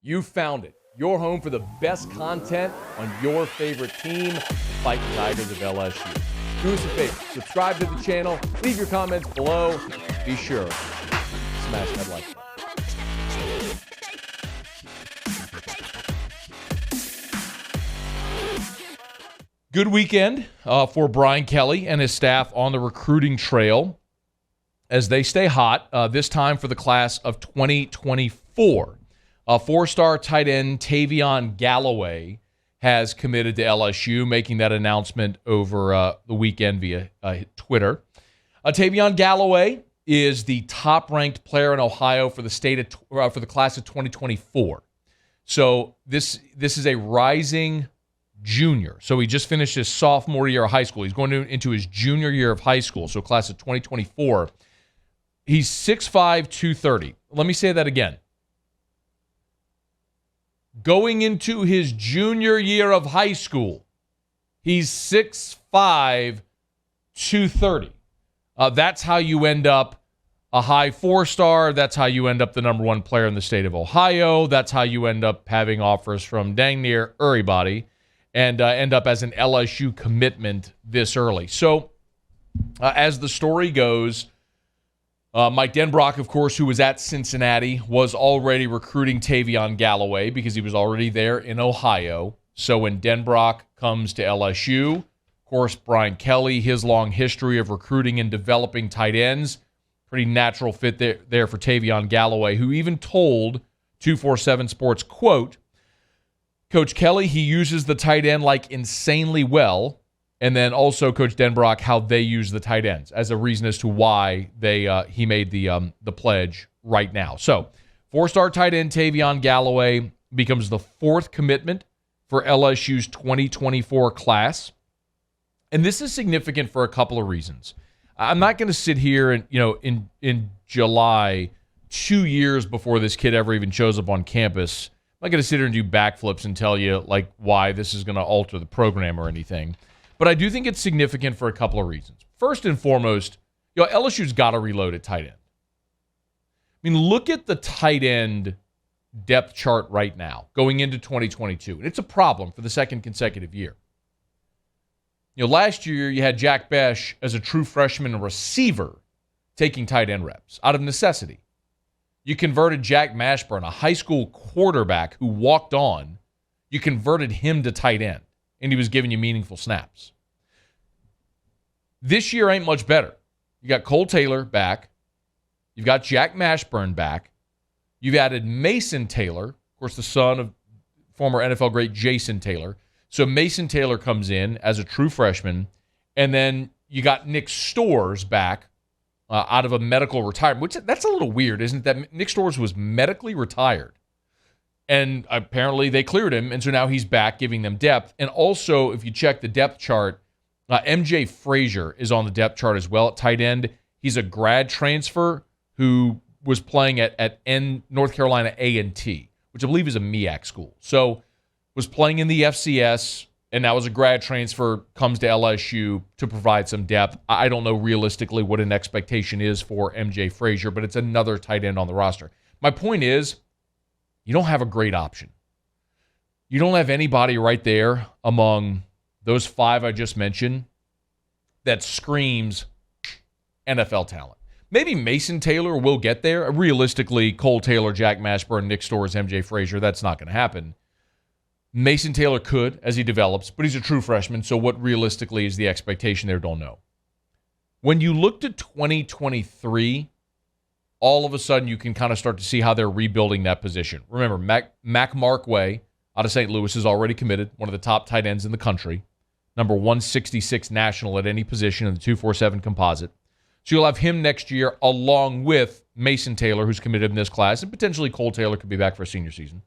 You found it. Your home for the best content on your favorite team, the Fighting Tigers of LSU. Do us a favor. Subscribe to the channel. Leave your comments below. Be sure to smash that like button. Good weekend for Brian Kelly and his staff on the recruiting trail as they stay hot, this time for the class of 2024. Four-star tight end Tavion Galloway has committed to LSU, making that announcement over the weekend via Twitter. Tavion Galloway is the top-ranked player in Ohio for the for the class of 2024. So this is a rising junior. So he just finished his sophomore year of high school. He's going into his junior year of high school, so class of 2024. He's 6'5", 230. Let me say that again. Going into his junior year of high school, he's 6'5", 230. That's how you end up a high four-star. That's how you end up the number one player in the state of Ohio. That's how you end up having offers from dang near everybody and end up as an LSU commitment this early. So as the story goes, Mike Denbrock, of course, who was at Cincinnati, was already recruiting Tavion Galloway because he was already there in Ohio. So when Denbrock comes to LSU, of course, Brian Kelly, his long history of recruiting and developing tight ends, pretty natural fit there for Tavion Galloway, who even told 247 Sports, quote, Coach Kelly, he uses the tight end like insanely well. And then also Coach Denbrock, how they use the tight ends as a reason as to why he made the pledge right now. So, four-star tight end Tavion Galloway becomes the fourth commitment for LSU's 2024 class, and this is significant for a couple of reasons. I'm not going to sit here and in July, 2 years before this kid ever even shows up on campus. I'm not going to sit here and do backflips and tell you like why this is going to alter the program or anything. But I do think it's significant for a couple of reasons. First and foremost, LSU's got to reload at tight end. I mean, look at the tight end depth chart right now going into 2022. And it's a problem for the second consecutive year. Last year you had Jack Besh as a true freshman receiver taking tight end reps out of necessity. You converted Jack Mashburn, a high school quarterback who walked on. You converted him to tight end. And he was giving you meaningful snaps. This year ain't much better. You got Cole Taylor back. You've got Jack Mashburn back. You've added Mason Taylor, of course, the son of former NFL great Jason Taylor. So Mason Taylor comes in as a true freshman. And then you got Nick Storrs back out of a medical retirement, which that's a little weird, isn't it? That Nick Storrs was medically retired. And apparently they cleared him, and so now he's back giving them depth. And also, if you check the depth chart, MJ Frazier is on the depth chart as well at tight end. He's a grad transfer who was playing at North Carolina A&T, which I believe is a MEAC school. So was playing in the FCS, and now as a grad transfer comes to LSU to provide some depth. I don't know realistically what an expectation is for MJ Frazier, but it's another tight end on the roster. My point is, you don't have a great option. You don't have anybody right there among those five I just mentioned that screams NFL talent. Maybe Mason Taylor will get there. Realistically, Cole Taylor, Jack Mashburn, Nick Storrs, MJ Frazier, that's not going to happen. Mason Taylor could as he develops, but he's a true freshman, so what realistically is the expectation there? Don't know. When you looked at 2023, all of a sudden you can kind of start to see how they're rebuilding that position. Remember, Mac Markway out of St. Louis is already committed, one of the top tight ends in the country, number 166 national at any position in the 247 composite. So you'll have him next year along with Mason Taylor, who's committed in this class, and potentially Cole Taylor could be back for a senior season.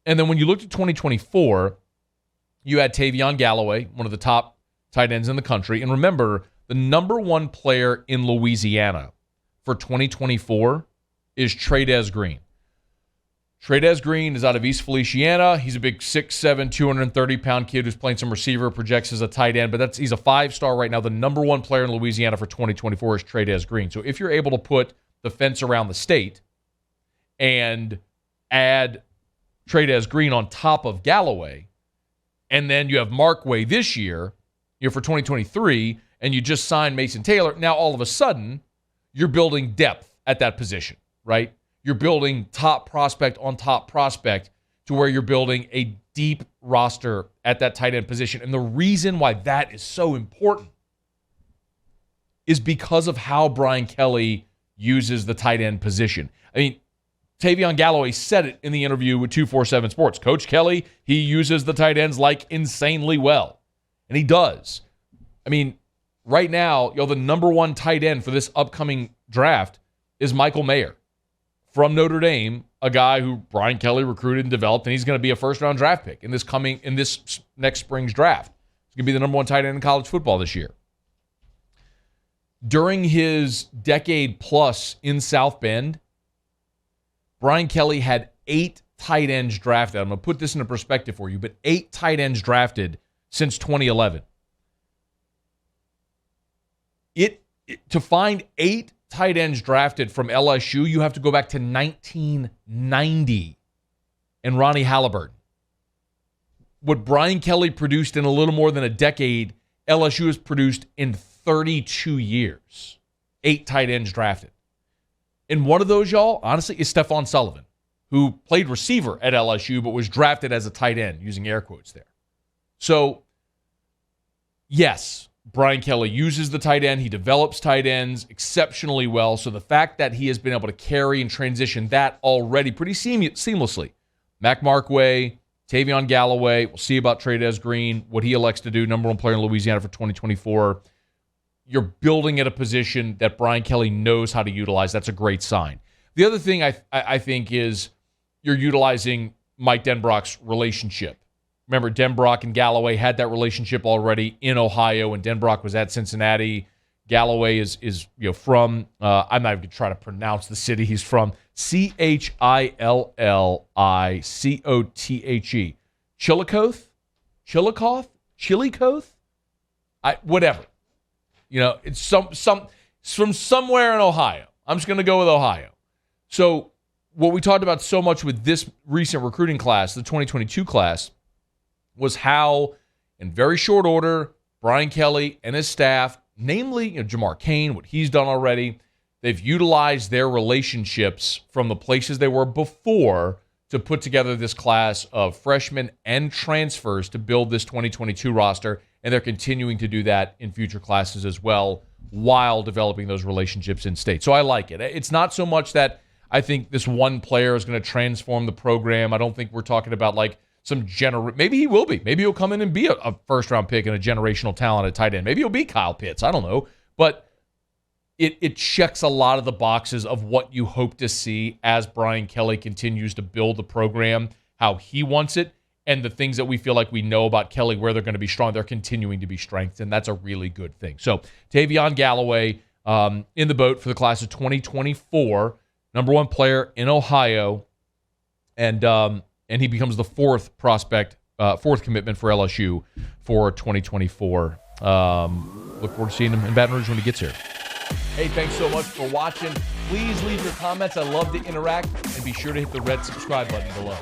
And then when you looked at 2024, you had Tavion Galloway, one of the top tight ends in the country. And remember, the number one player in Louisiana for 2024 is Trades Green. Trades Green is out of East Feliciana. He's a big 6'7", 230-pound kid who's playing some receiver, projects as a tight end, but he's a five-star right now. The number one player in Louisiana for 2024 is Trades Green. So if you're able to put the fence around the state and add Trey'Dez Green on top of Galloway, and then you have Markway this year, for 2023, and you just signed Mason Taylor, now all of a sudden, you're building depth at that position, right? You're building top prospect on top prospect to where you're building a deep roster at that tight end position. And the reason why that is so important is because of how Brian Kelly uses the tight end position. I mean, Tavion Galloway said it in the interview with 247 Sports. Coach Kelly, he uses the tight ends like insanely well. And he does. I mean, right now, the number one tight end for this upcoming draft is Michael Mayer from Notre Dame, a guy who Brian Kelly recruited and developed, and he's going to be a first-round draft pick in this next spring's draft. He's going to be the number one tight end in college football this year. During his decade plus in South Bend, Brian Kelly had 8 tight ends drafted. I'm going to put this into perspective for you, but 8 tight ends drafted since 2011. To find 8 tight ends drafted from LSU, you have to go back to 1990 and Ronnie Halliburton. What Brian Kelly produced in a little more than a decade, LSU has produced in 32 years. 8 tight ends drafted. And one of those, y'all, honestly, is Stephon Sullivan, who played receiver at LSU but was drafted as a tight end, using air quotes there. So, yes, Brian Kelly uses the tight end. He develops tight ends exceptionally well. So the fact that he has been able to carry and transition that already pretty seamlessly. Mac Markway, Tavion Galloway, we'll see about Trey'Dez Green, what he elects to do, number one player in Louisiana for 2024. You're building at a position that Brian Kelly knows how to utilize. That's a great sign. The other thing I think is you're utilizing Mike Denbrock's relationship. Remember, Denbrock and Galloway had that relationship already in Ohio when Denbrock was at Cincinnati. Galloway is from, I'm not even going to try to pronounce the city he's from, Chillicothe? Chillicothe? Whatever. It's from somewhere in Ohio. I'm just going to go with Ohio. So what we talked about so much with this recent recruiting class, the 2022 class, was how, in very short order, Brian Kelly and his staff, namely Jamar Cain, what he's done already, they've utilized their relationships from the places they were before to put together this class of freshmen and transfers to build this 2022 roster, and they're continuing to do that in future classes as well while developing those relationships in state. So I like it. It's not so much that I think this one player is going to transform the program. I don't think we're talking about like some maybe he will be. Maybe he'll come in and be a first-round pick and a generational talent at tight end. Maybe he'll be Kyle Pitts. I don't know. But it checks a lot of the boxes of what you hope to see as Brian Kelly continues to build the program, how he wants it, and the things that we feel like we know about Kelly, where they're going to be strong, they're continuing to be strengths, and that's a really good thing. So Tavion Galloway in the boat for the class of 2024, number one player in Ohio, and he becomes the fourth commitment for LSU for 2024. Look forward to seeing him in Baton Rouge when he gets here. Hey, thanks so much for watching. Please leave your comments. I love to interact, and be sure to hit the red subscribe button below.